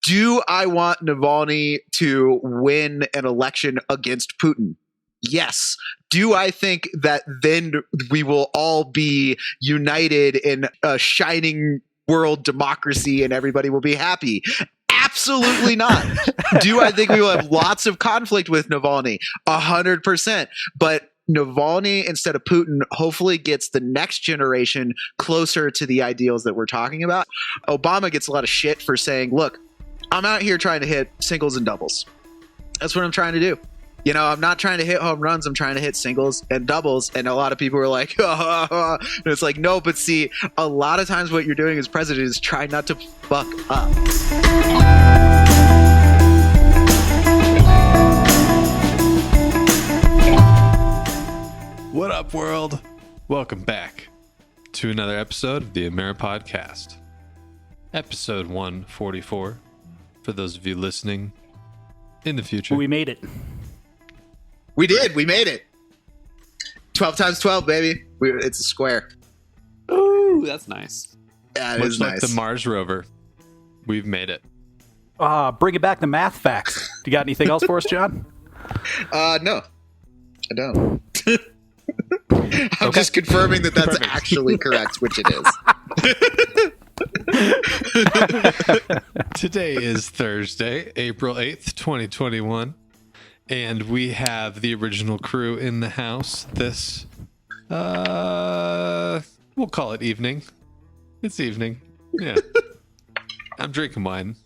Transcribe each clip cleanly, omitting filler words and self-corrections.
Do I want Navalny to win an election against Putin? Yes. Do I think that then we will all be united in a shining world democracy and everybody will be happy? Absolutely not. Do I think we will have lots of conflict with Navalny? 100%. But Navalny, instead of Putin, hopefully gets the next generation closer to the ideals that we're talking about. Obama gets a lot of shit for saying, look, I'm out here trying to hit singles and doubles. That's what I'm trying to do. You know, I'm not trying to hit home runs. I'm trying to hit singles and doubles. And a lot of people are like, and it's like, no, but see, a lot of times what you're doing as president is try not to fuck up. What up, world? Welcome back to another episode of the AmeriPodcast. Episode 144, for those of you listening in the future. We made it. We did. We made it. 12 times 12, baby. It's a square. Ooh, that's nice. Yeah, it Much is like nice. the Mars rover, we've made it. Bringing back the math facts. You got anything else for us, John? No, I don't. I'm just confirming that that's Perfect. actually correct, which it is. Today is Thursday, April 8th, 2021, and we have the original crew in the house this, we'll call it evening. It's evening. Yeah. I'm drinking wine.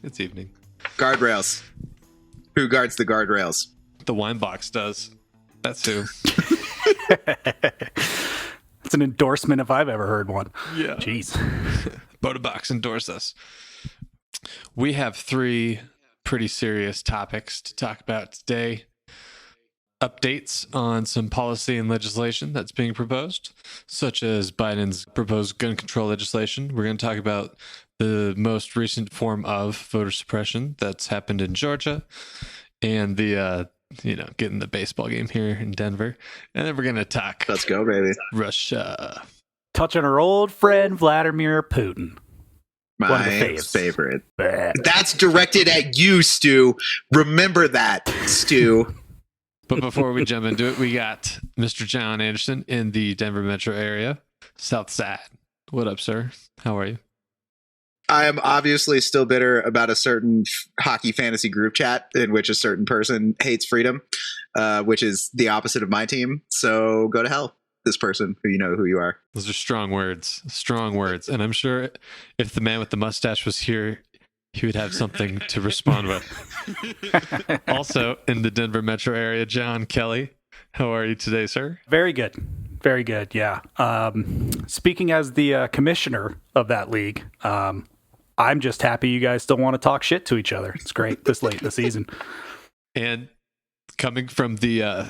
It's evening. Guardrails. Who guards the guardrails? The wine box does. That's who. It's an endorsement if I've ever heard one. Yeah. Jeez. Box endorse us. We have three pretty serious topics to talk about today. Updates on some policy and legislation that's being proposed, such as Biden's proposed gun control legislation. We're going to talk about the most recent form of voter suppression that's happened in Georgia and the getting the baseball game here in Denver. And then we're going to talk Let's go, baby. Russia. Touching our old friend Vladimir Putin. One of My the faves. favorite. Bah. That's directed at you, Stu. Remember that, Stu. But before we jump into it, we got Mr. John Anderson in the Denver metro area, South Side. What up, sir? How are you? I am obviously still bitter about a certain hockey fantasy group chat in which a certain person hates freedom, which is the opposite of my team. So go to hell, this person who you know who you are. Those are strong words. Strong words. And I'm sure if the man with the mustache was here, he would have something to respond with. Also, in the Denver metro area, John Kelly. How are you today, sir? Very good. Very good, yeah. Speaking as the commissioner of that league, I'm just happy you guys still want to talk shit to each other. It's great this late in the season. And coming from the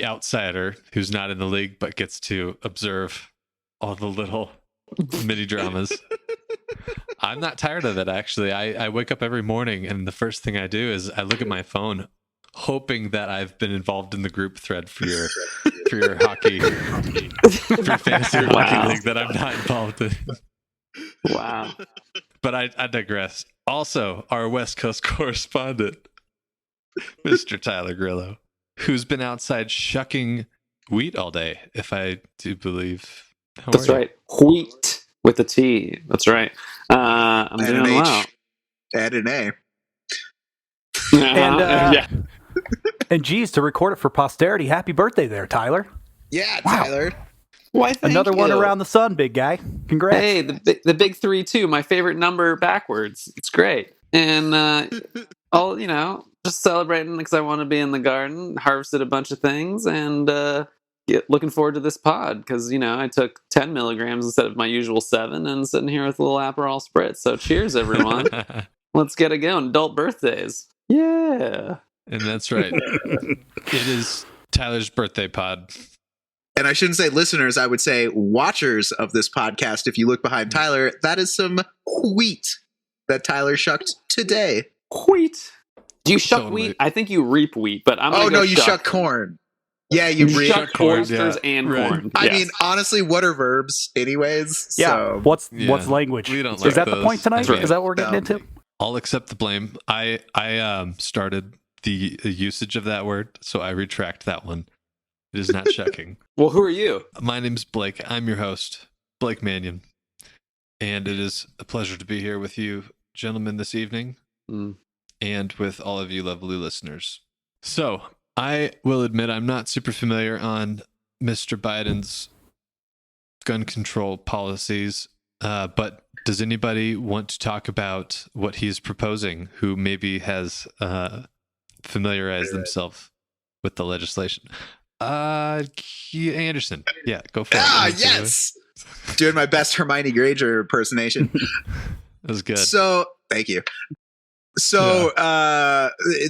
outsider who's not in the league but gets to observe all the little mini dramas. I'm not tired of it, actually. I wake up every morning and the first thing I do is I look at my phone hoping that I've been involved in the group thread for your hockey for your fantasy hockey league that I'm not involved in. Wow. But I digress. Also, our West Coast correspondent, Mr. Tyler Grillo, who's been outside shucking wheat all day, if I do believe. How That's are you? right. Wheat with a T. That's right. I'm And doing an well. H. Add an A. And, yeah. And geez, to record it for posterity, happy birthday there, Tyler. Yeah, Wow. Tyler. Why? Thank Another one you. around the sun, big guy. Congrats. Hey, the big 3-2, my favorite number backwards. It's great. And I'll just celebrating because I want to be in the garden, harvested a bunch of things, and looking forward to this pod because I took 10 milligrams instead of my usual 7, and sitting here with a little Aperol spritz. So cheers, everyone. Let's get it going. Adult birthdays. Yeah. And that's right. It is Tyler's birthday pod. And I shouldn't say listeners, I would say watchers of this podcast. If you look behind Tyler, that is some wheat that Tyler shucked today. Wheat. Do you shuck Totally. wheat? I think you reap wheat, but I'm Oh, gonna go no, you shuck corn. Yeah, you reap. shuck corn, oysters yeah. and Right. corn. I Yes. mean, honestly, what are verbs anyways? Yeah. So, What's Yeah. language? We don't Is like that the those. point tonight? That's right. Is that what we're getting No. into? I'll accept the blame. I started the usage of that word, so I retract that one. It is not checking. Well, who are you? My name's Blake. I'm your host, Blake Mannion. And it is a pleasure to be here with you, gentlemen, this evening, and with all of you lovely listeners. So, I will admit I'm not super familiar on Mr. Biden's gun control policies, but does anybody want to talk about what he's proposing who maybe has familiarized themselves with the legislation? Anderson. Yeah, go for it. Yes! Doing my best Hermione Granger impersonation. That was good. So, thank you. So,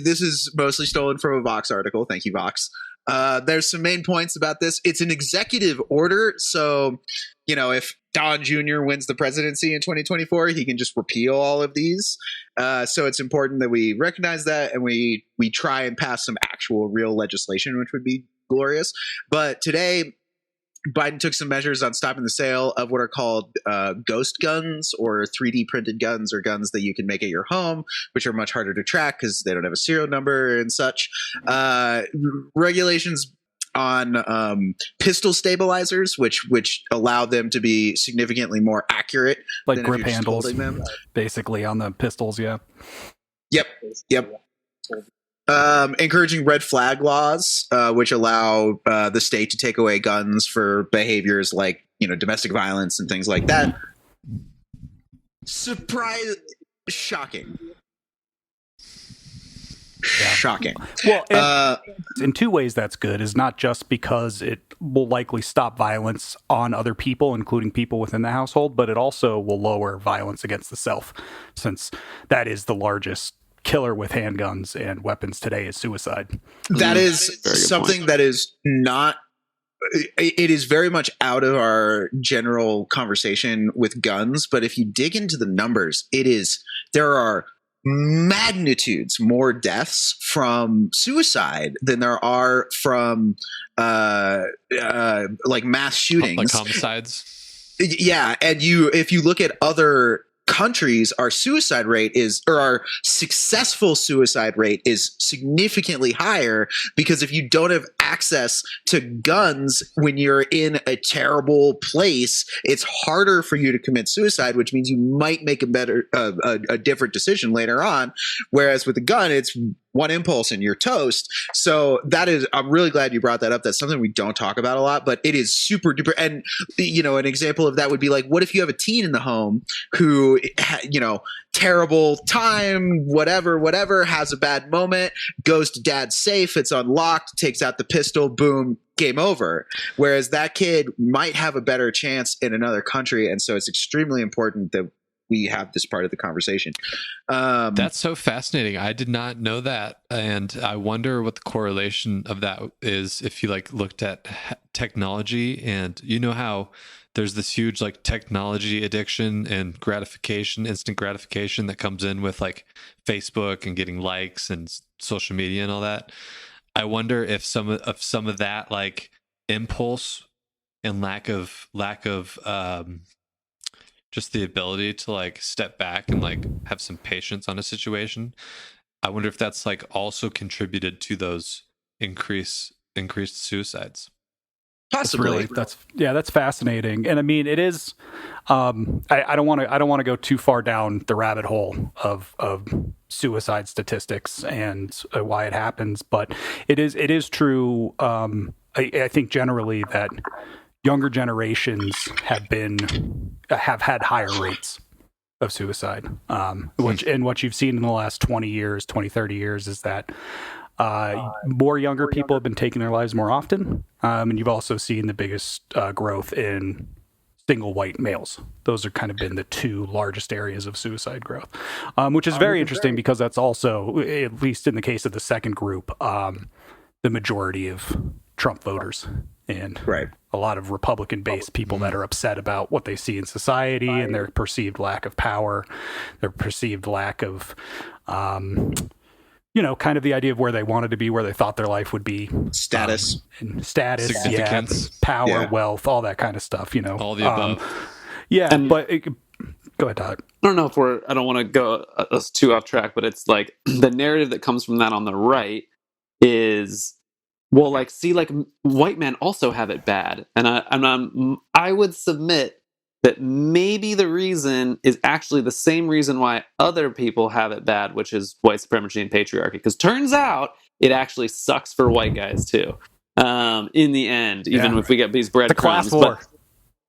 this is mostly stolen from a Vox article. Thank you, Vox. There's some main points about this. It's an executive order. So, if Don Jr. wins the presidency in 2024, he can just repeal all of these. So it's important that we recognize that and we try and pass some actual real legislation, which would be glorious. But today, Biden took some measures on stopping the sale of what are called ghost guns, or 3D printed guns, or guns that you can make at your home, which are much harder to track because they don't have a serial number and such. Regulations on pistol stabilizers, which allow them to be significantly more accurate, like grip handles, basically on the pistols. Yeah. Yep. Encouraging red flag laws, which allow the state to take away guns for behaviors like domestic violence and things like that. Shocking. Yeah. Shocking. Well, in two ways that's good, is not just because it will likely stop violence on other people, including people within the household, but it also will lower violence against the self, since that is the largest killer with handguns and weapons today is suicide. That is something that is not, it is very much out of our general conversation with guns, but if you dig into the numbers, there are magnitudes more deaths from suicide than there are from like mass shootings, like homicides. Yeah, and if you look at other countries, our successful suicide rate is significantly higher, because if you don't have access to guns when you're in a terrible place, it's harder for you to commit suicide, which means you might make a different decision later on. Whereas with a gun, it's one impulse and you're toast. So I'm really glad you brought that up. That's something we don't talk about a lot, but it is super duper. And, an example of that would be like, what if you have a teen in the home who, terrible time, whatever, has a bad moment, goes to dad's safe, it's unlocked, takes out the pistol, boom, game over. Whereas that kid might have a better chance in another country. And so it's extremely important that we have this part of the conversation. That's so fascinating. I did not know that. And I wonder what the correlation of that is if you looked at technology, and how there's this huge technology addiction and instant gratification that comes in with Facebook and getting likes and social media and all that. I wonder if some of that impulse and lack of just the ability to step back and have some patience on a situation. I wonder if that's also contributed to those increased suicides. Possibly. That's fascinating. And I mean, it is, I don't want to go too far down the rabbit hole of suicide statistics and why it happens, but it is true. I think generally that younger generations have had higher rates of suicide, and what you've seen in the last 20, 30 years is that more younger people have been taking their lives more often, and you've also seen the biggest growth in single white males. Those are kind of been the two largest areas of suicide growth, which is very interesting because that's also, at least in the case of the second group, the majority of Trump voters and a lot of Republican-based people that are upset about what they see in society and their perceived lack of power, their perceived lack of, kind of the idea of where they wanted to be, where they thought their life would be. Status, significance, power, wealth, all that kind of stuff, all the above. But Go ahead, Todd. I don't know if I don't want to go us too off track, but it's like the narrative that comes from that on the right is, well, like, see, like, white men also have it bad. And I would submit that maybe the reason is actually the same reason why other people have it bad, which is white supremacy and patriarchy. Because turns out it actually sucks for white guys too. In the end, even if we get these breadcrumbs. The class war.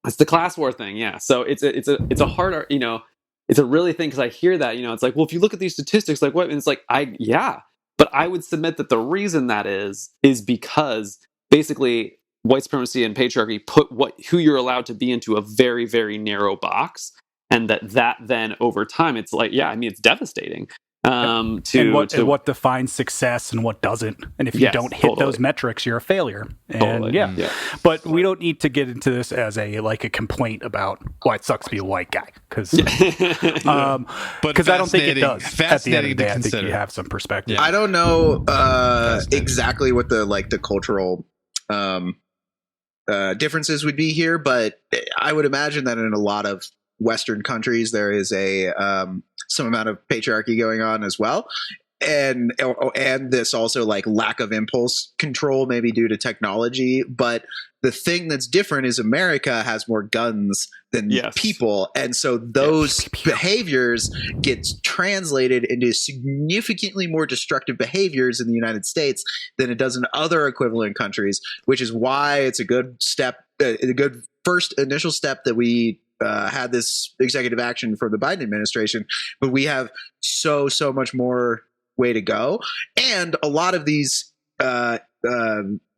It's the class war thing, yeah. So it's a hard, it's a really thing, because I hear that, it's like, well, if you look at these statistics, like what? And it's like, but I would submit that the reason that is because basically white supremacy and patriarchy put who you're allowed to be into a very, very narrow box, and that then over time, it's like, it's devastating. And what defines success and what doesn't, and if you don't hit those metrics, you're a failure. And but we don't need to get into this as a complaint about why it sucks to be a white guy, because I don't think it does. At the end of the day, I think you have some perspective. I don't know exactly what the cultural differences would be here, but I would imagine that in a lot of Western countries there is some amount of patriarchy going on as well, and this also lack of impulse control, maybe due to technology. But the thing that's different is America has more guns than people, and so those behaviors get translated into significantly more destructive behaviors in the United States than it does in other equivalent countries, which is why it's a good step, a good first initial step that we had this executive action from the Biden administration, but we have so much more way to go. And a lot of these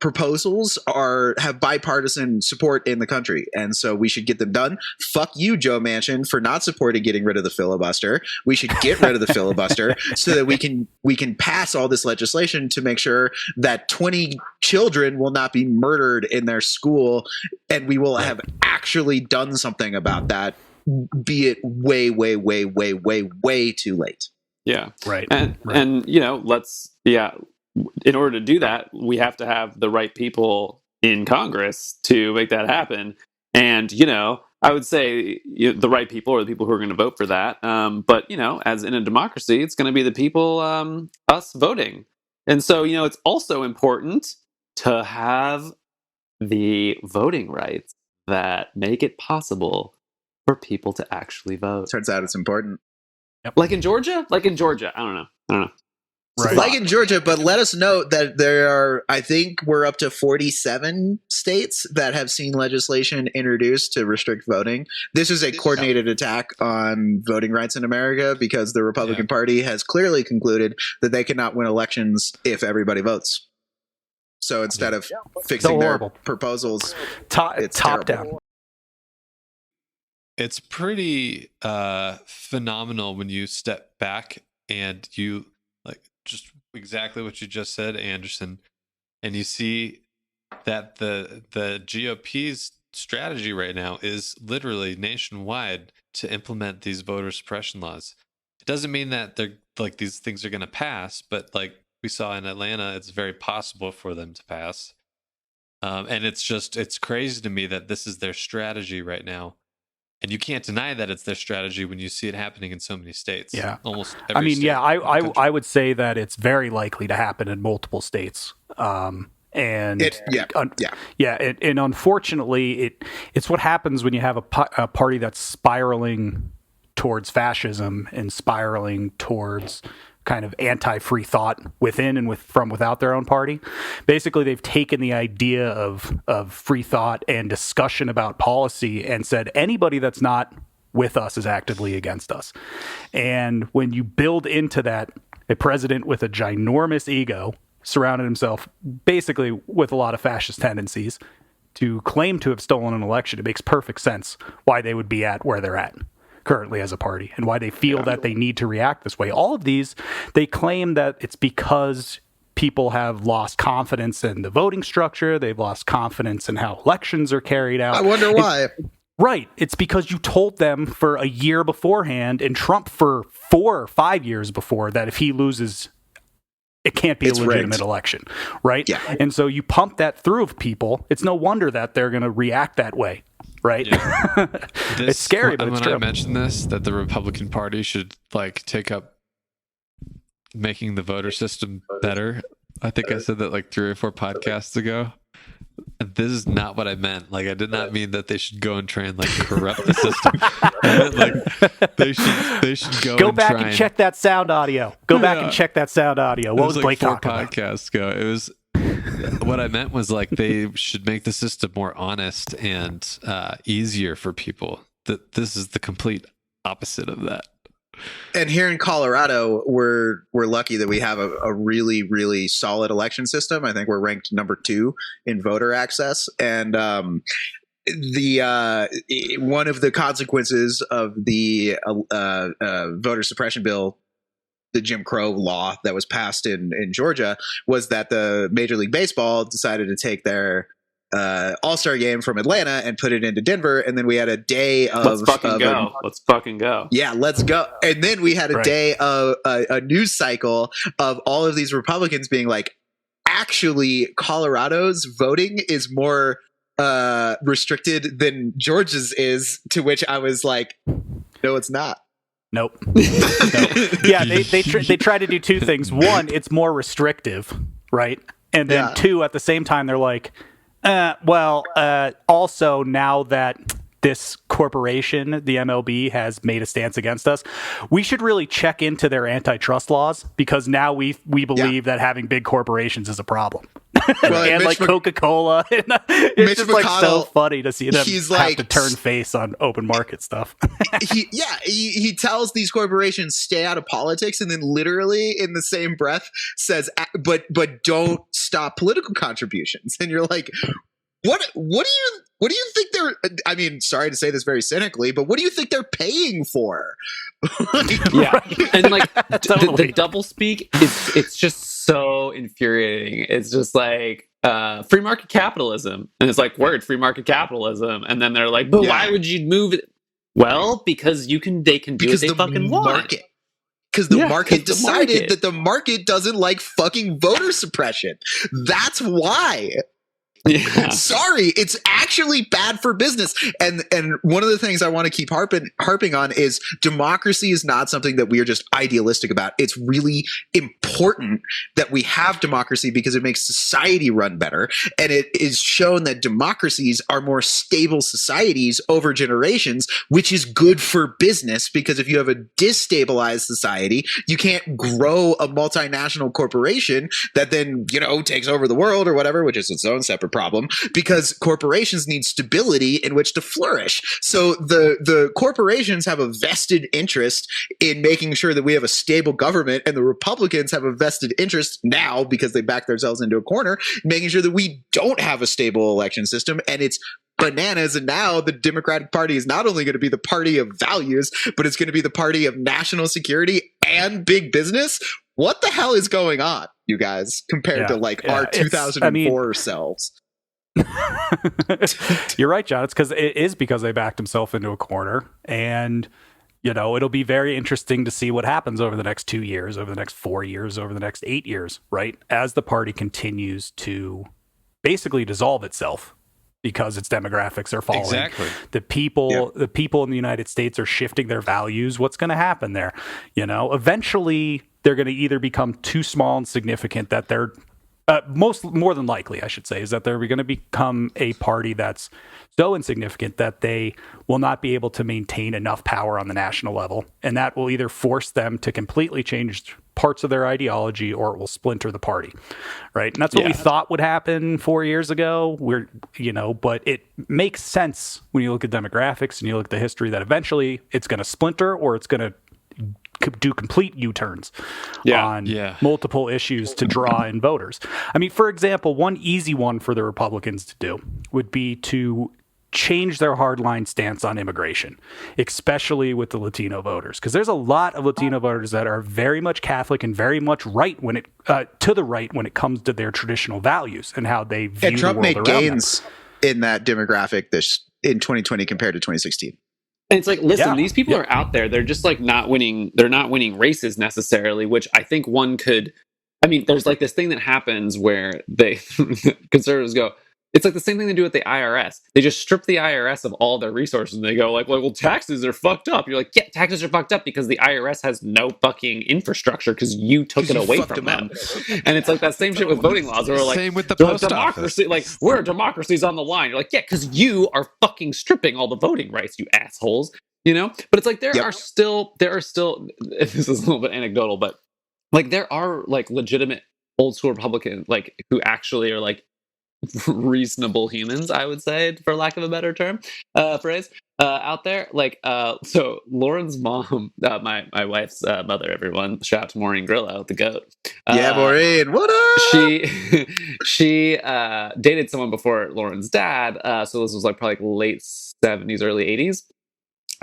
proposals have bipartisan support in the country, and so we should get them done. Fuck you, Joe Manchin, for not supporting getting rid of the filibuster. We should get rid of the filibuster so that we can pass all this legislation to make sure that 20 children will not be murdered in their school, and we will have actually done something about that, be it way too late. Yeah. Right. And in order to do that, we have to have the right people in Congress to make that happen. And, I would say the right people are the people who are going to vote for that. But, as in a democracy, it's going to be the people, us voting. And so, it's also important to have the voting rights that make it possible for people to actually vote. Turns out it's important. Yep. Like in Georgia? I don't know. Right. Like in Georgia, but let us note that there are, I think we're up to 47 states that have seen legislation introduced to restrict voting. This is a coordinated attack on voting rights in America, because the Republican Party has clearly concluded that they cannot win elections if everybody votes. So instead of fixing their proposals, it's top down. It's pretty phenomenal when you step back and you just exactly what you just said, Anderson, and you see that the GOP's strategy right now is literally nationwide to implement these voter suppression laws. It doesn't mean that they're these things are going to pass, but we saw in Atlanta, it's very possible for them to pass. And it's crazy to me that this is their strategy right now. And you can't deny that it's their strategy when you see it happening in so many states. Yeah. Almost every state. I would say that it's very likely to happen in multiple states. And unfortunately, it's what happens when you have a party that's spiraling towards fascism and spiraling towards kind of anti-free thought within and from without their own party. Basically, they've taken the idea of free thought and discussion about policy and said anybody that's not with us is actively against us. And when you build into that a president with a ginormous ego, surrounded himself basically with a lot of fascist tendencies, to claim to have stolen an election, it makes perfect sense why they would be at where they're at currently as a party and why they feel that they need to react this way. All of these, they claim that it's because people have lost confidence in the voting structure. They've lost confidence in how elections are carried out. I wonder why. Right. It's because you told them for a year beforehand, and Trump for 4 or 5 years before, that if he loses, it can't be a legitimate election. Right. Yeah. And so you pump that through of people. It's no wonder that they're going to react that way. right? Yeah. It's scary, but it's when true. I mentioned this, that the Republican Party should like take up making the voter system better. I think I said that like 3 or 4 podcasts ago. This is not what I meant. Like, I did not mean that they should go and try and like corrupt the system. I meant like they should go and back try and check that sound audio. Go back and check that sound audio. What was like Blake 4 talking about? podcasts ago. It was what I meant was like they should make the system more honest and easier for people. That this is the complete opposite of that. And here in Colorado, we're lucky that we have a really, really solid election system. I think we're ranked number 2 in voter access. And one of the consequences of the voter suppression bill, the Jim Crow law that was passed in Georgia, was that the Major League Baseball decided to take their All-Star game from Atlanta and put it into Denver, and then we had a day of Let's fucking go. Yeah, let's go. And then we had a day of a news cycle of all of these Republicans being like, actually, Colorado's voting is more restricted than Georgia's is, to which I was like, no, it's not. Nope. Yeah, they try to do 2 things. One, it's more restrictive, right? And then 2, at the same time, they're like, also now that this corporation, the MLB, has made a stance against us, we should really check into their antitrust laws, because now we believe that having big corporations is a problem. Well, and like Coca-Cola. It's just like so funny to see them have to turn face on open market stuff. he tells these corporations stay out of politics, and then literally in the same breath says, but don't stop political contributions. And you're like, what do you think they're, I mean, sorry to say this very cynically, but what do you think they're paying for? And like the double speak, it's just so infuriating. It's just like free market capitalism, and it's like, word, free market capitalism, and then they're like, but why would you move it? Well, because they can do what they fucking want. Because the market decided that the market doesn't like fucking voter suppression. That's why. Yeah. Sorry, it's actually bad for business. And one of the things I want to keep harping on is democracy is not something that we are just idealistic about. It's really important that we have democracy because it makes society run better. And it is shown that democracies are more stable societies over generations, which is good for business, because if you have a destabilized society, you can't grow a multinational corporation that then, takes over the world or whatever, which is its own separate problem, because corporations need stability in which to flourish. So the corporations have a vested interest in making sure that we have a stable government, and the Republicans have a vested interest now, because they back themselves into a corner, making sure that we don't have a stable election system. And it's bananas. And now the Democratic Party is not only going to be the party of values, but it's going to be the party of national security and big business. What the hell is going on, you guys, compared to our 2004 selves? You're right, John. It's because they backed himself into a corner, and it'll be very interesting to see what happens over the next 2 years, over the next 4 years, over the next 8 years, right? As the party continues to basically dissolve itself because its demographics are falling. Exactly. The people in the United States are shifting their values. What's going to happen there? Eventually they're going to either become too small and significant that they're more than likely, I should say, is that they're going to become a party that's so insignificant that they will not be able to maintain enough power on the national level. And that will either force them to completely change parts of their ideology, or it will splinter the party. Right. And that's what we thought would happen 4 years ago. But it makes sense when you look at demographics and you look at the history that eventually it's going to splinter, or it's going to do complete U-turns on multiple issues to draw in voters. I mean, for example, one easy one for the Republicans to do would be to change their hardline stance on immigration, especially with the Latino voters, because there's a lot of Latino voters that are very much Catholic and very much right when it comes to their traditional values and how they view Trump the world made around gains in that demographic in 2020 compared to 2016. And it's like, listen, these people are out there. They're just like not winning. They're not winning races necessarily, which I think one could. I mean, there's like this thing that happens where conservatives go, It's like the same thing they do with the IRS. They just strip the IRS of all their resources and they go like, well, taxes are fucked up. You're like, yeah, taxes are fucked up because the IRS has no fucking infrastructure because you took it away from them. And it's like that same shit with voting laws. Or like, same with the post democracy, office. like, where democracy's on the line. You're like, yeah, because you are fucking stripping all the voting rights, you assholes. You know? But it's like there are still this is a little bit anecdotal, but like there are like legitimate old school Republicans like who actually are like reasonable humans, I would say, for lack of a better term phrase out there. Like so Lauren's mom, my wife's mother, everyone, shout out to Maureen Grillo, the goat. Yeah, Maureen, what up? She dated someone before Lauren's dad, so this was like probably late 70s, early 80s,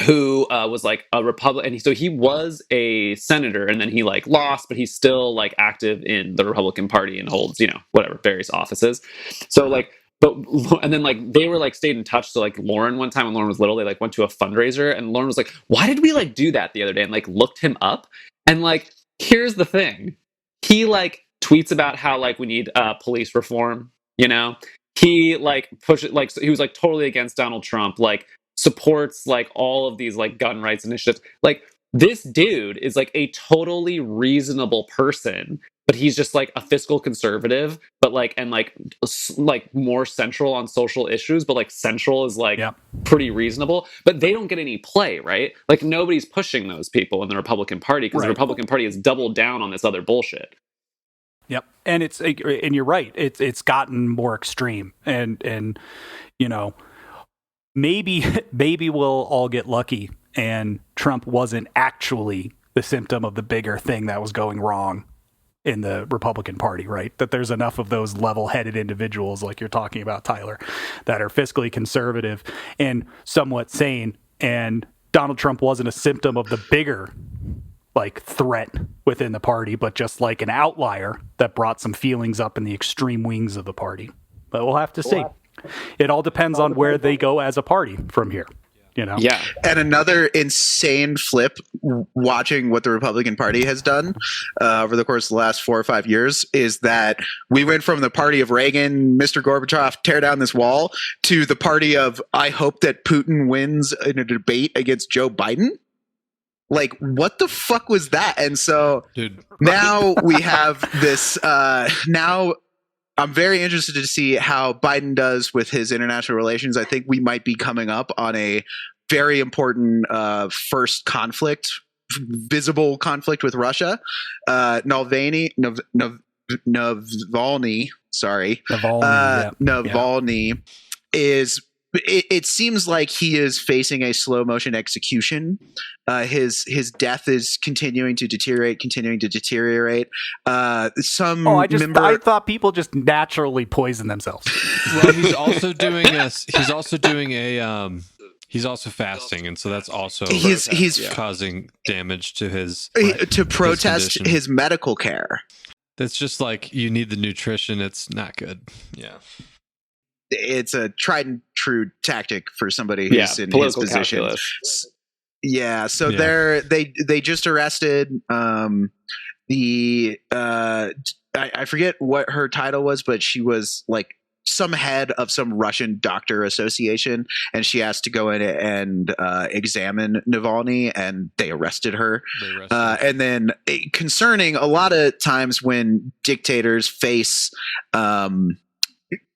who was like a Republican. So he was a senator and then he like lost, but he's still like active in the Republican Party and holds, whatever, various offices. So like, and then like they were like stayed in touch. So like Lauren, one time when Lauren was little, they like went to a fundraiser and Lauren was like, why did we like do that the other day? And like looked him up. And like, here's the thing. He like tweets about how like we need police reform, he like pushes, like, so he was like totally against Donald Trump, like supports like all of these like gun rights initiatives. Like this dude is like a totally reasonable person, but he's just like a fiscal conservative, but like and like more central on social issues, but like central is like pretty reasonable, but they don't get any play, right? Like nobody's pushing those people in the Republican Party because the Republican Party has doubled down on this other bullshit. Yep, and you're right. It's gotten more extreme, and maybe we'll all get lucky and Trump wasn't actually the symptom of the bigger thing that was going wrong in the Republican Party, right? That there's enough of those level-headed individuals like you're talking about, Tyler, that are fiscally conservative and somewhat sane, and Donald Trump wasn't a symptom of the bigger like threat within the party, but just like an outlier that brought some feelings up in the extreme wings of the party. But we'll have to see. It all depends on where they go as a party from here. Yeah. And another insane flip watching what the Republican Party has done over the course of the last 4 or 5 years is that we went from the party of Reagan, Mr. Gorbachev, tear down this wall, to the party of I hope that Putin wins in a debate against Joe Biden. Like, what the fuck was that? And so now we have this now I'm very interested to see how Biden does with his international relations. I think we might be coming up on a very important first conflict, visible conflict with Russia. Navalny, is. It seems like he is facing a slow motion execution. His death is continuing to deteriorate. I thought people just naturally poison themselves. Well, he's also fasting, and so that's also he's causing damage to his to protest his medical care. That's just like you need the nutrition. It's not good. Yeah. It's a tried and true tactic for somebody who's in his position. Calculus. Yeah, so they just arrested I forget what her title was, but she was like some head of some Russian doctor association, and she asked to go in and examine Navalny, and they arrested her. And then concerning a lot of times when dictators face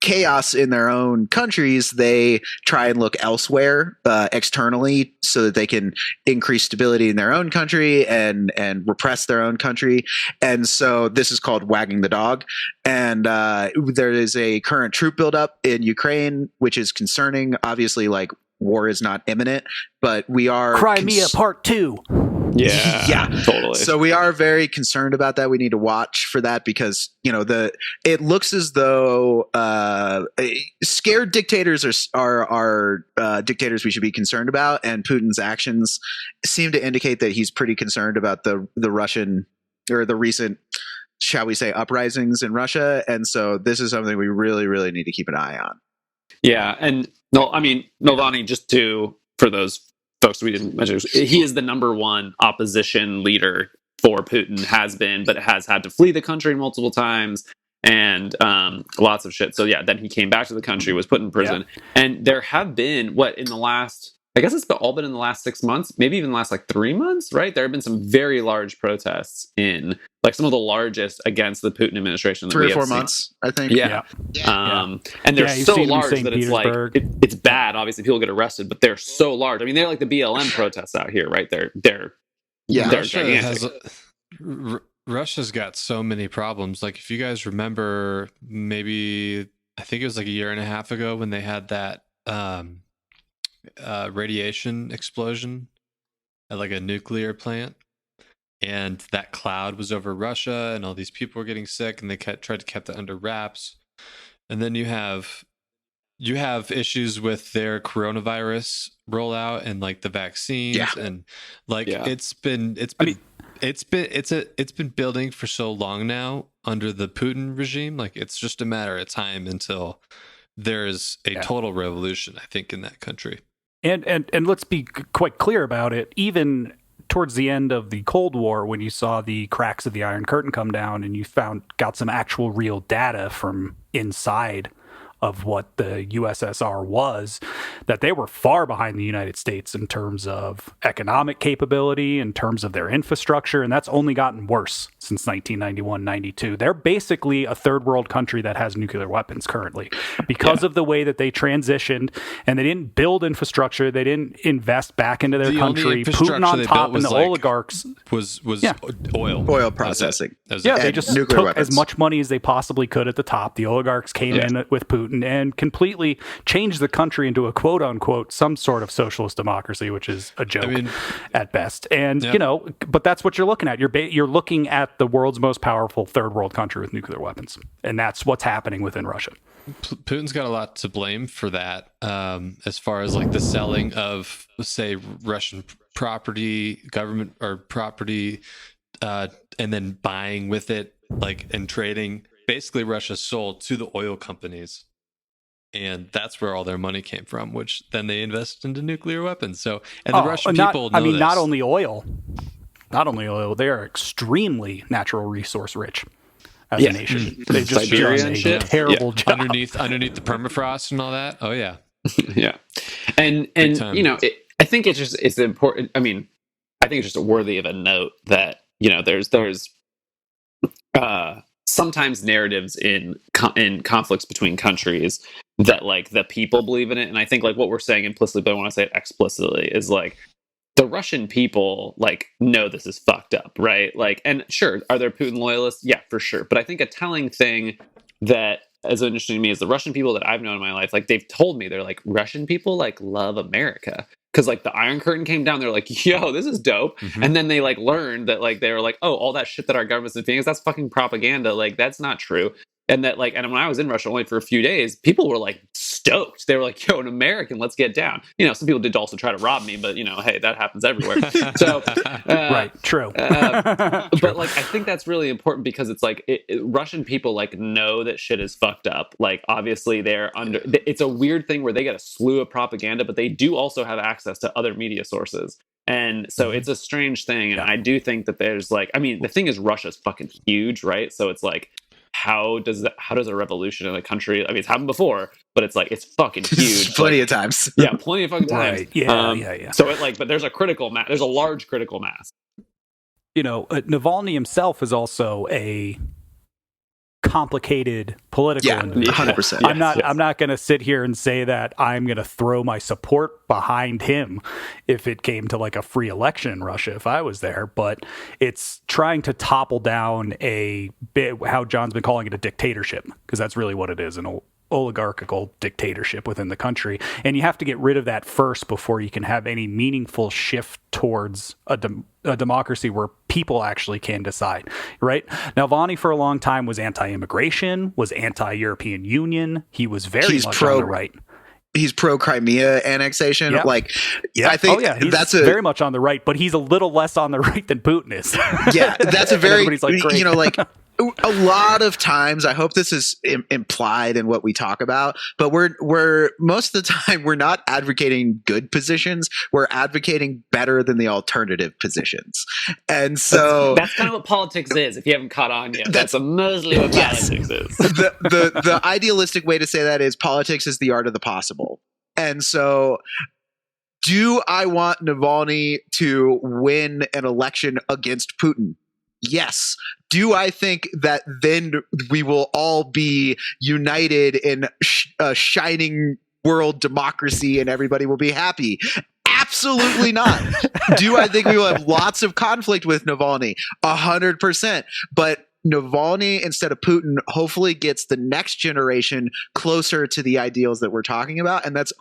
chaos in their own countries, they try and look elsewhere externally so that they can increase stability in their own country and repress their own country. And so this is called wagging the dog. And there is a current troop buildup in Ukraine, which is concerning. Obviously, like, war is not imminent, but we are Crimea Part 2. Yeah, totally. So we are very concerned about that. We need to watch for that because, it looks as though scared dictators are dictators we should be concerned about. And Putin's actions seem to indicate that he's pretty concerned about the Russian or the recent, shall we say, uprisings in Russia. And so this is something we really, really need to keep an eye on. Yeah. And Navalny, for those folks we didn't mention, he is the number one opposition leader for Putin, has been, but has had to flee the country multiple times. and lots of shit. So yeah, then he came back to the country, was put in prison, and there have been in the last. I guess it's all been in the last 6 months, maybe even the last 3 months, right? There have been some very large protests in some of the largest against the Putin administration. That 3 or 4 months, I think. Yeah. And they're so large that it's bad. Obviously, people get arrested, but they're so large. I mean, they're like the BLM protests out here, right? They're gigantic. Russia's got so many problems. Like, if you guys remember, maybe I think it was a year and a half ago when they had that radiation explosion at a nuclear plant, and that cloud was over Russia, and all these people were getting sick, and they tried to keep that under wraps. And then you have issues with their coronavirus rollout and the vaccines, and it's been building for so long now under the Putin regime. It's just a matter of time until there's a total revolution, I think, in that country. And let's be quite clear about it. Even towards the end of the Cold War, when you saw the cracks of the Iron Curtain come down and you got some actual real data from inside of what the USSR was, that they were far behind the United States in terms of economic capability, in terms of their infrastructure, and that's only gotten worse since 1991-92. They're basically a third world country that has nuclear weapons currently because of the way that they transitioned, and they didn't build infrastructure, they didn't invest back into their country. Putin on top and the oligarchs was oil processing. They just took weapons. As much money as they possibly could at the top. The oligarchs came in with Putin and completely changed the country into a quote unquote some sort of socialist democracy, which is a joke at best. And but that's what you're looking at. You're looking at the world's most powerful third world country with nuclear weapons, and that's what's happening within Russia. Putin's got a lot to blame for that, as far as the selling of, say, Russian property, government or property, and then buying with it, and trading. Basically, Russia sold to the oil companies, and that's where all their money came from, which then they invested into nuclear weapons. So, and the Russian people know this. Not only oil, they are extremely natural resource rich as a nation. They just done a terrible job underneath the permafrost and all that. Oh yeah, yeah, and I think it's important. I mean, I think it's just worthy of a note that there's sometimes narratives in conflicts between countries that the people believe in it, and I think what we're saying implicitly, but I want to say it explicitly, is the Russian people know this is fucked up, right? And sure, are there Putin loyalists? Yeah, for sure. But I think a telling thing that is interesting to me is the Russian people that I've known in my life, they've told me they're Russian people love America. Because the Iron Curtain came down, they're yo, this is dope. Mm-hmm. And then they learned that they were oh, all that shit that our government's been feeding us, that's fucking propaganda. That's not true. And that and when I was in Russia only for a few days, people were stoked. They were yo, an American, let's get down. Some people did also try to rob me, but hey, that happens everywhere. So right, true. But I think that's really important because it's Russian people know that shit is fucked up. Obviously they're under. It's a weird thing where they get a slew of propaganda, but they do also have access to other media sources. And so it's a strange thing. And I do think that there's the thing is Russia's fucking huge, right? So it's how does a revolution in a country? I mean, it's happened before, but it's it's fucking huge. Plenty of times. Yeah, plenty of fucking times. Right. Yeah. So but there's a critical mass. There's a large critical mass. Navalny himself is also a complicated political individual. 100%. I'm not going to sit here and say that I'm going to throw my support behind him if it came to a free election in Russia if I was there, but it's trying to topple down how John's been calling it, a dictatorship, because that's really what it is, an oligarchical dictatorship within the country. And you have to get rid of that first before you can have any meaningful shift towards a democracy where people actually can decide, right? Navalny for a long time was anti-immigration, was anti-European Union. He was very much on the right. He's pro Crimea annexation. Yep. I think he's very much on the right, but he's a little less on the right than Putin is. Yeah, that's a very, great. a lot of times, I hope this is implied in what we talk about, but we're most of the time we're not advocating good positions. We're advocating better than the alternative positions, and so that's kind of what politics is. If you haven't caught on yet, that's mostly what politics is. The idealistic way to say that is politics is the art of the possible, and so. Do I want Navalny to win an election against Putin? Yes. Do I think that then we will all be united in a shining world democracy and everybody will be happy? Absolutely not. Do I think we will have lots of conflict with Navalny? 100%. But Navalny, instead of Putin, hopefully gets the next generation closer to the ideals that we're talking about. And that's,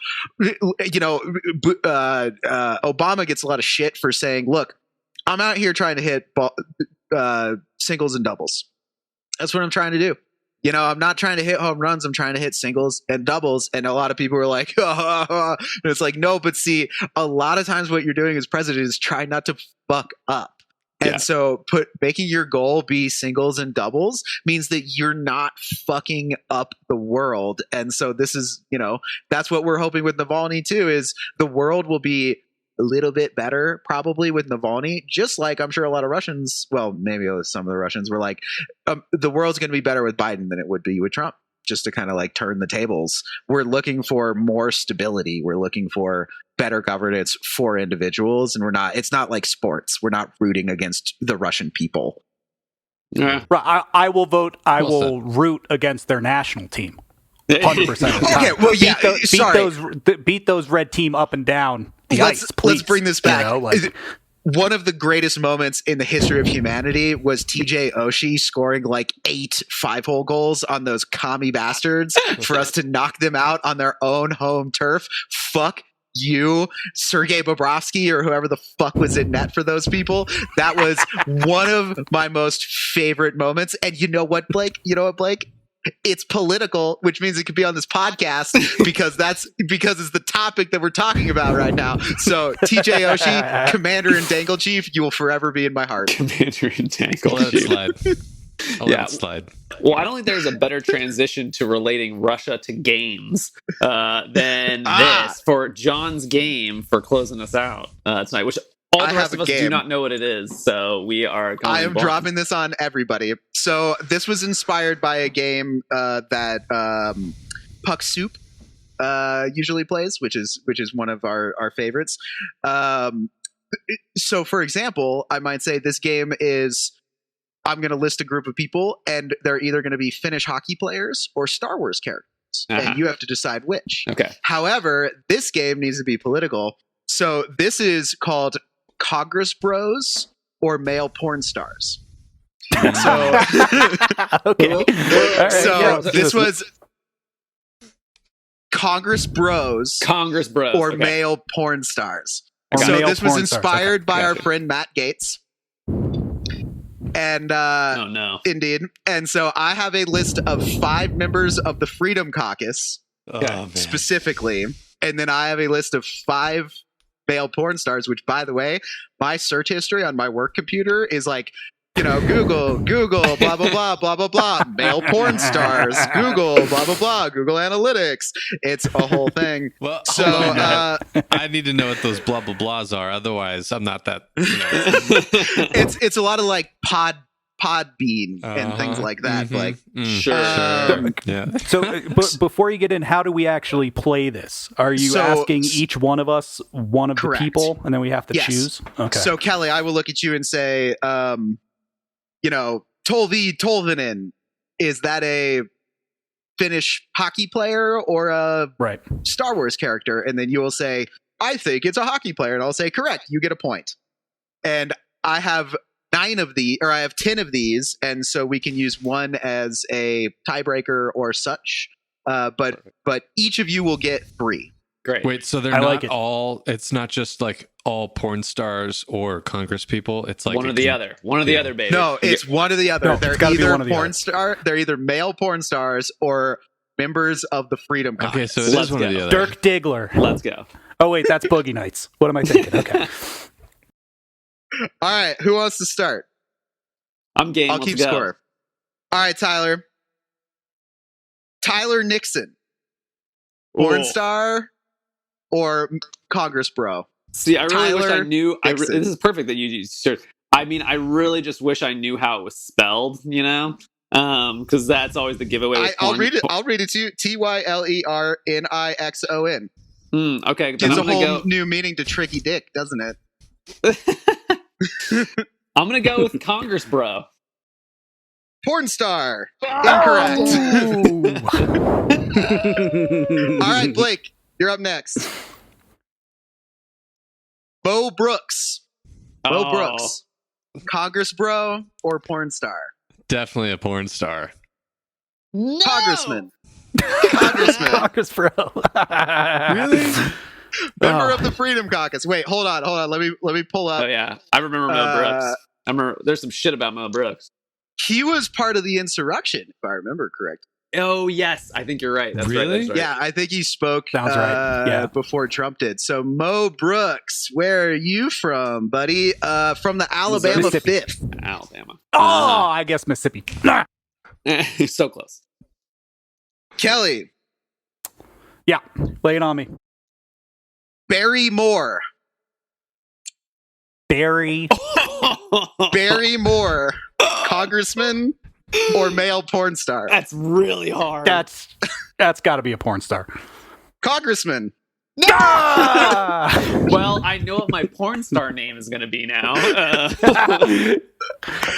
Obama gets a lot of shit for saying, look, I'm out here trying to hit singles and doubles. That's what I'm trying to do. I'm not trying to hit home runs. I'm trying to hit singles and doubles. And a lot of people are like, and it's like, no, but see, a lot of times what you're doing as president is trying not to fuck up. And so making your goal be singles and doubles means that you're not fucking up the world. And so this is, that's what we're hoping with Navalny too, is the world will be a little bit better probably with Navalny, just like I'm sure a lot of Russians, well, maybe some of the Russians were like, the world's going to be better with Biden than it would be with Trump, just to kind of like turn the tables. We're looking for more stability. We're looking for better governance for individuals. And it's not like sports. We're not rooting against the Russian people. Yeah. Right, I will vote. I will root against their national team. 100%. Okay, well, yeah, beat those red team up and down. Let's bring this back. One of the greatest moments in the history of humanity was TJ Oshie scoring like 8 5-hole goals on those commie bastards for us to knock them out on their own home turf. Fuck you, Sergei Bobrovsky, or whoever the fuck was in net for those people. That was one of my most favorite moments. And you know what, Blake? It's political, which means it could be on this podcast because it's the topic that we're talking about right now. So TJ Oshie, Commander and Dangle Chief, you will forever be in my heart. Commander and Dangle Chief. Let it slide. Well, I don't think there's a better transition to relating Russia to games than this for John's game for closing us out tonight, which all the rest of us do not know what it is, so we are going I am dropping this on everybody. So this was inspired by a game that Puck Soup usually plays, which is one of our favorites. So, for example, I might say this game is, I'm going to list a group of people, and they're either going to be Finnish hockey players or Star Wars characters, and you have to decide which. Okay. However, this game needs to be political. So this is called Congress Bros or Male Porn Stars. So, Okay. This was Congress Bros or Male Porn Stars. So this was inspired by our friend Matt Gaetz. And indeed. And so I have a list of 5 members of the Freedom Caucus specifically, and then I have a list of 5 male porn stars, which, by the way, my search history on my work computer is like, Google, blah, blah, blah, blah, blah, blah, male porn stars, Google, blah, blah, blah, Google Analytics. It's a whole thing. Well, so I need to know what those blah, blah, blahs are. Otherwise, I'm not that. It's a lot of like Podbean and things like that. Like, sure. Yeah. So, before you get in, how do we actually play this? Are you asking each one of us one of correct. the people, and then we have to choose? Okay. So, Kelly, I will look at you and say, Tolvi Tolvanen, is that a Finnish hockey player or a Star Wars character? And then you will say, I think it's a hockey player. And I'll say, correct, you get a point. And I have 10 of these, and so we can use one as a tiebreaker or such. But each of you will get 3. Great. Wait, so they're not all? It's not just like all porn stars or Congress people. It's like one or the other. One or the other, baby. No, it's one or the other. No, they're either they're either male porn stars or members of the Freedom Caucus. Okay, so it is one or the other. Dirk Diggler. Let's go. Oh wait, that's Boogie Nights. What am I thinking? Okay. All right, who wants to start? I'm game. I'll keep score. All right, Tyler. Tyler Nixon, porn star or Congress bro? See, I really wish I Tyler knew. Nixon. This is perfect that you used. I mean, I really just wish I knew how it was spelled. You know, because that's always the giveaway. With I'll porn. read it. I'll read it to you. TYLERNIXON. Okay, then Gives a I'm gonna whole new meaning to tricky dick, doesn't it? I'm gonna go with Congress bro. Porn star. Oh! Incorrect. All right, Blake, you're up next. Bo Brooks. Bo Oh. Brooks. Congress bro or porn star? Definitely a porn star. No! Congressman. Congressman. Congress bro. Really? Member of the Freedom Caucus. Wait, hold on. Let me pull up. Oh yeah, I remember Mel Brooks. I remember there's some shit about Mel Brooks. He was part of the insurrection, if I remember correct. Oh yes, I think you're right. That's Really? right. That's right. Yeah, I think he spoke Sounds right. Yeah. before Trump did. So Mo Brooks, where are you from, buddy? From the Alabama Mississippi. 5th. Alabama. Oh, I guess Mississippi. So close. Kelly, Yeah, lay it on me. Barry Moore. Barry. Barry Moore, congressman or male porn star? That's really hard. That's got to be a porn star. Congressman. Ah! Well, I know what my porn star name is going to be now.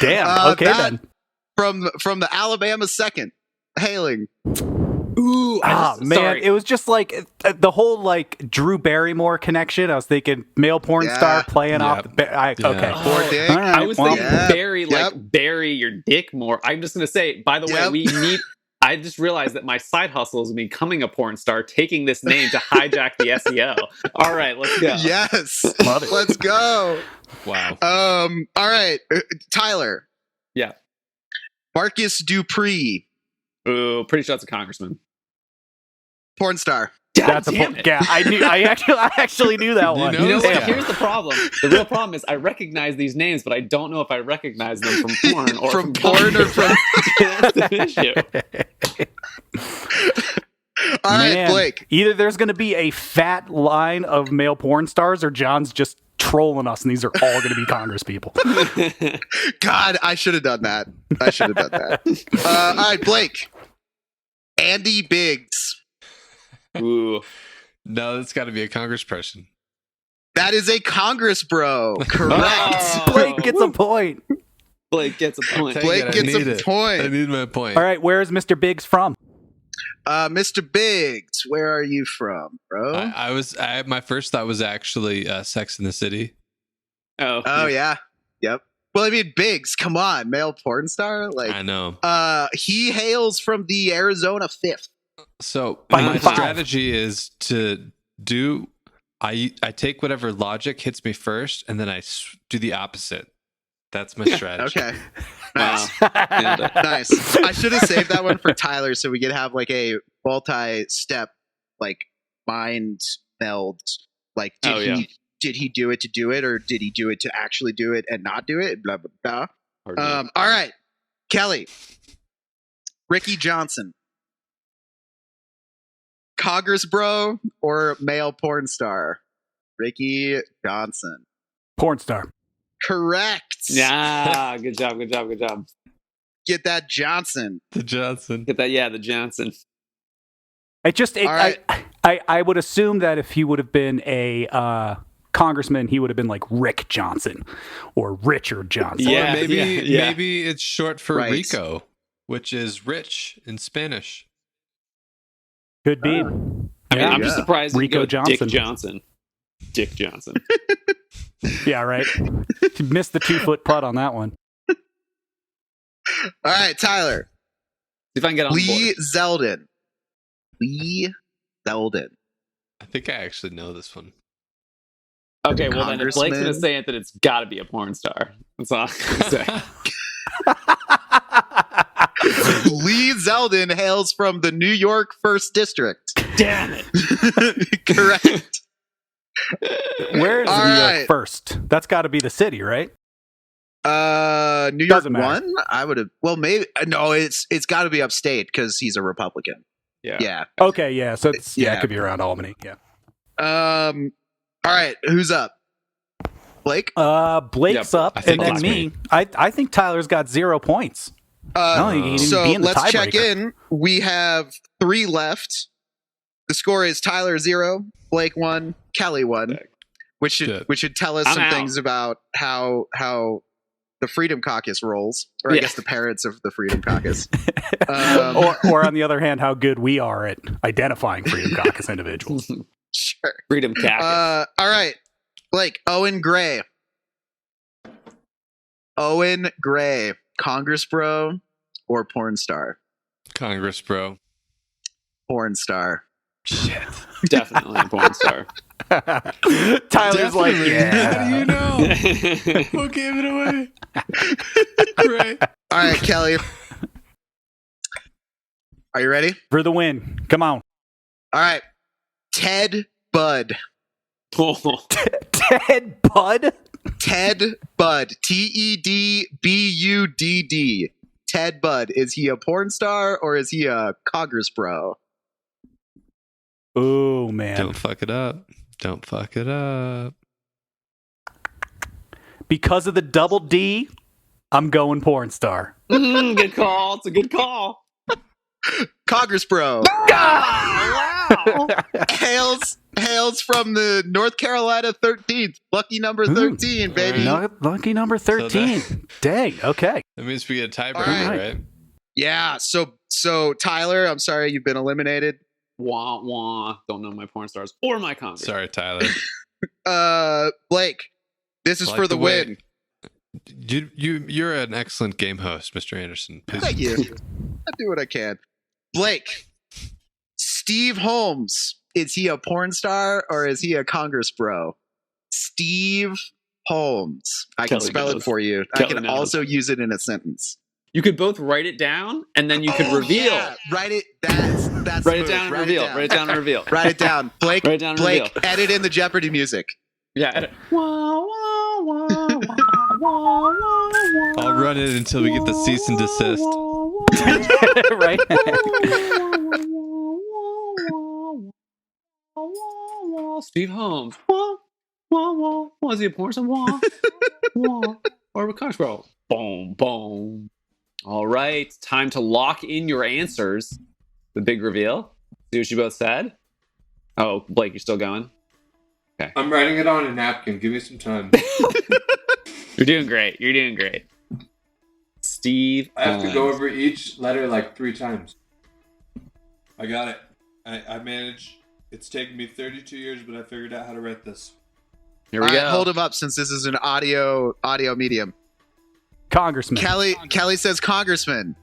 Damn. Okay that- then. From the Alabama 2nd, hailing. Ooh, Man, sorry. it was just like the whole like Drew Barrymore connection. I was thinking male porn star playing off. Yep. Okay. Yeah. Poor dick. All right, I was well, thinking Yeah. bury, like Yep. bury your dick more. I'm just going to say, by the way, Yep. we need. I just realized that my side hustle is becoming a porn star, taking this name to hijack the SEO. All right, let's go. Yes. Love it. Let's go. Wow. All right. Tyler. Yeah. Marcus Dupree, Ooh, pretty sure that's a congressman. porn star. God That's a damn porn. it. Yeah, I actually knew that one. know You know what? Yeah. Here's the problem. The real problem is I recognize these names, but I don't know if I recognize them from porn or From porn or from. That's the issue. All right, Man, Blake. Either there's going to be a fat line of male porn stars, or John's just trolling us, and these are all going to be Congress people. God, I should have done that. All right, Blake. Andy Biggs. Ooh. No, that's got to be a congressperson. That is a Congress bro. Correct. Oh. Blake gets a point. Blake gets a point. Take Blake it, I gets need a it. point. I need my point. All right, where is Mr. Biggs from? Mr. Biggs, where are you from, bro? My first thought was actually Sex in the City. Oh yeah. Yep. Well, I mean, Biggs, come on, male porn star. Like, I know. he hails from the Arizona 5th. So By my 5. strategy is to do. I take whatever logic hits me first, and then I do the opposite. That's my strategy. Okay. Wow. Nice. Nice. I should have saved that one for Tyler so we could have like a multi-step, like mind meld. Like, did he do it to do it, or did he do it to actually do it and not do it? Blah blah blah. All right, Kelly, Ricky Johnson, Congress bro or male porn star? Ricky Johnson. Porn star. Correct. Yeah, good job, good job, good job. Get that Johnson. The Johnson. Get that, yeah, the Johnson. All right. I would assume that if he would have been a congressman, he would have been like Rick Johnson or Richard Johnson. Yeah, Or maybe yeah. maybe it's short for Right. Rico, which is rich in Spanish. Could be. I mean, Yeah. I'm just surprised Rico you go Johnson. Dick Johnson. Dick Johnson. Yeah, right. You missed the 2-foot putt on that one. All right, Tyler. See if I can get on Lee board. Zeldin. Lee Zeldin. I think I actually know this one. Okay, well then if Blake's Congressman. gonna say it, then it's got to be a porn star. That's all I'm gonna say. Lee Zeldin hails from the New York 1st District. Damn it! Correct. Where is All New right. York first? That's got to be the city, right? New York Doesn't matter. won. I would have. Well, maybe no. It's got to be upstate because he's a Republican. Yeah. Okay, yeah. So it's Yeah. it could be around Albany. Yeah. All right. Who's up? Blake. Blake's up, I think and then it's me. I think Tyler's got 0 points. No, he didn't So be in the let's check tiebreaker. in. We have 3 left. The score is Tyler 0, Blake 1, Kelly 1, which should tell us I'm some out. things about how the Freedom Caucus rolls, or I Yeah. guess the parents of the Freedom Caucus. or on the other hand, how good we are at identifying Freedom Caucus individuals. Sure. Freedom Caucus. All right, Blake. Owen Gray. Congress bro or porn star? Congress, bro. Porn star. Shit. Definitely a porn star. Tyler's like, Definitely. yeah. How do you know? Who gave it away? Great. All right, Kelly. Are you ready? For the win. Come on. All right. Ted Budd. Ted Budd? Ted Budd. TEDBUDD. Ted Budd. Is he a porn star or is he a Congress bro? Oh, man. Don't fuck it up. Don't fuck it up. Because of the double D, I'm going porn star. Good call. It's a good call. Congress bro. Wow. Hails from the North Carolina 13th. Lucky number 13, baby. No, lucky number 13. Dang. Okay. That means we get a tiebreaker, All right. right? Yeah. So Tyler, I'm sorry you've been eliminated. Wah wah. Don't know my porn stars or my Congress. Sorry, Tyler. Blake, this is Like for the way- win. You're an excellent game host, Mr. Anderson. Please- Thank you. I do what I can. Blake, Steve Holmes, is he a porn star or is he a Congress bro? Steve Holmes. I can Kelly spell knows. it for you. I Kelly can knows. also use it in a sentence. You could both write it down and then you could Oh, reveal. yeah. Write it. That's Write it smooth. down and Write reveal. down. Write it down and reveal. Write it down. Blake, Write it down and Blake, reveal. edit in the Jeopardy music. Yeah. Edit. Wah, wah, wah, wah, wah, wah, wah. I'll run it until we get the cease and desist. Right? Steve Holmes. Wah, wah, wah. Was he a porn star? Wah, wah. Or a Congress bro. Boom, boom. All right. Time to lock in your answers. The big reveal. See what you both said? Oh, Blake, you're still going? I'm writing it on a napkin. Give me some time. You're doing great. You're doing great. Steve I have to Holmes. go over each letter like 3 times. I got it. I managed. It's taken me 32 years, but I figured out how to write this. Here we All right, go. hold him up since this is an audio medium. Congressman. Kelly says congressman.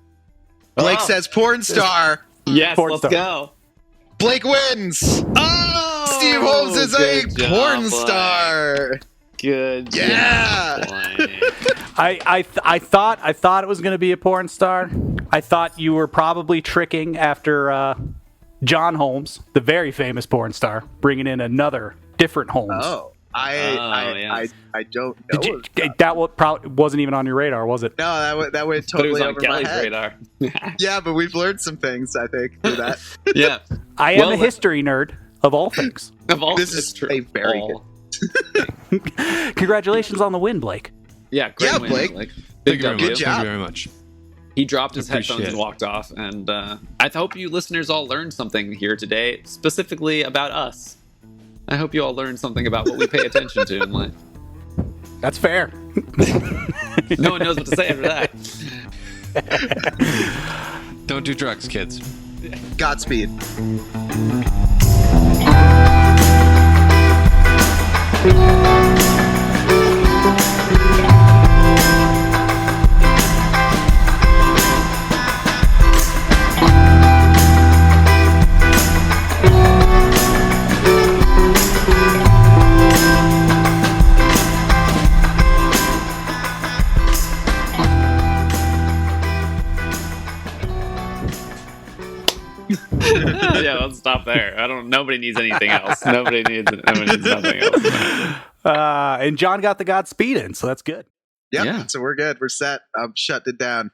Blake Oh. says porn star. Yes, Porn let's star. go. Blake wins. Oh! Steve Holmes is a Good job, porn Blake. star. Good Yeah. job, Blake. I thought it was going to be a porn star. I thought you were probably tricking after John Holmes, the very famous porn star, bringing in another different Holmes. Oh, yes. I don't know. That wasn't even on your radar, was it? No, that went But it totally was on over my Kelly's head. radar. Yeah, but we've learned some things, I think, through that. Yeah. I am Well, a history nerd of all things. Of all, This is it's true. a very All. Congratulations on the win, Blake. Yeah, great Yeah, win, Blake. Big Thank you very W. Good much. job. Thank you very much. He dropped his Appreciate headphones and it. walked off. And I hope you listeners all learned something here today, specifically about us. I hope you all learned something about what we pay attention to in life. That's fair. No one knows what to say after that. Don't do drugs, kids. Godspeed. Yeah, let's stop there. Nobody needs anything else. Nobody needs nothing else. And John got the Godspeed in, so that's good. Yep. Yeah. So we're good. We're set. I'm shut it down.